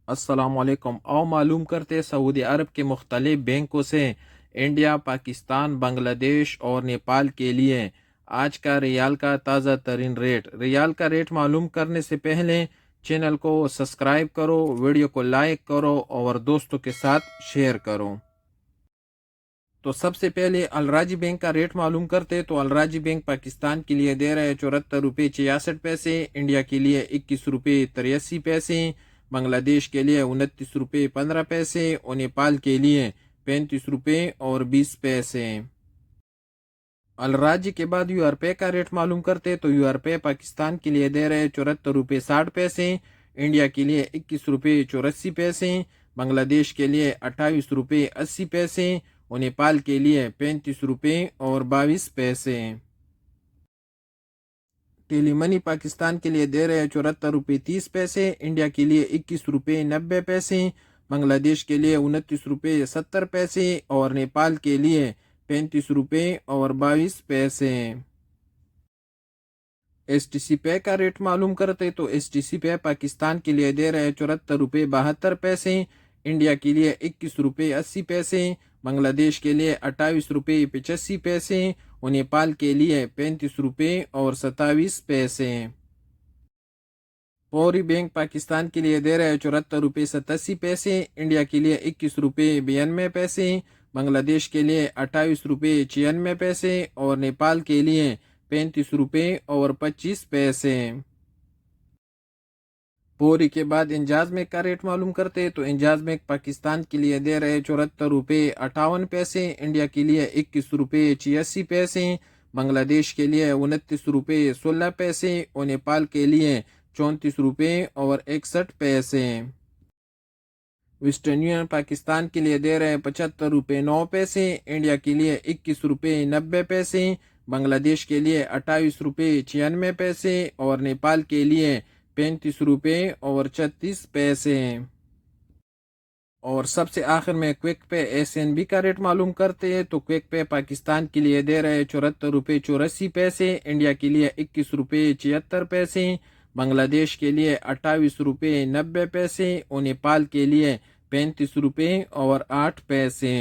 अस्सलामुअलैकुम। आओ मालूम करते सऊदी अरब के मुख्तलिफ बैंकों से इंडिया, पाकिस्तान, बांग्लादेश और नेपाल के लिए आज का रियाल का ताज़ा तरीन रेट। रियाल का रेट मालूम करने से पहले चैनल को सब्सक्राइब करो, वीडियो को लाइक करो और दोस्तों के साथ शेयर करो। तो सबसे पहले अलराजी बैंक का रेट मालूम करते तो अलराजी बैंक पाकिस्तान के लिए दे रहा है 74 रुपये 66 पैसे, इंडिया के लिए 21 रुपये 83 पैसे, बांग्लादेश के लिए 29 रुपये 15 पैसे और नेपाल के लिए 35 रुपये और 20 पैसे। अलराजी के बाद यूआरपे का रेट मालूम करते तो यूआरपे पाकिस्तान के लिए दे रहे हैं 74 रुपये 60 पैसे, इंडिया के लिए 21 रुपये 84 पैसे, बांग्लादेश के लिए 28 रुपये 80 पैसे और नेपाल के लिए 35 रुपये और 22 पैसे। टेली मनी पाकिस्तान के लिए दे रहे हैं 74 रुपये 30 पैसे, इंडिया के लिए 21 रुपये 90 पैसे, बांग्लादेश के लिए 29 रुपये 70 पैसे और नेपाल के लिए 35 रुपये और 22 पैसे। STC पे का रेट मालूम करते तो STC पे पाकिस्तान के लिए दे रहे हैं 74 रुपये 72 पैसे, इंडिया के लिए 21 रुपये 80 पैसे, बांग्लादेश के लिए 28 रुपये 85 पैसे और नेपाल के लिए 35 रुपये और 27 पैसे। पौरी बैंक पाकिस्तान के लिए दे रहे हैं 74 रुपये 87 पैसे, इंडिया के लिए 21 रुपये 92 पैसे, बांग्लादेश के लिए 28 रुपये 96 पैसे और नेपाल के लिए 35 रुपये और 25 पैसे। पौरी के बाद इंजाज बैंक का रेट मालूम करते तो इंजाज बैंक पाकिस्तान के लिए दे रहे 74 रुपये 58 पैसे, इंडिया के लिए 21 रुपये 86 पैसे, बांग्लादेश के लिए 29 रुपये 16 पैसे और नेपाल के लिए 34 रुपये और 61 पैसे। वेस्टर्न यूनियन पाकिस्तान के लिए दे रहे हैं 75 रुपये 9 पैसे, इंडिया के लिए 21 रुपये 90 पैसे, बांग्लादेश के लिए 28 रुपये 96 पैसे और नेपाल के लिए 35 रुपये और 36 पैसे। और सबसे आखिर में क्विक पे SNB का रेट मालूम करते हैं तो क्विक पे पाकिस्तान के लिए दे रहे हैं 74 रुपये 84 पैसे, इंडिया के लिए 21 रुपये 76 पैसे, बांग्लादेश के लिए 28 रुपये 90 पैसे और नेपाल के लिए 35 रुपये और 8 पैसे।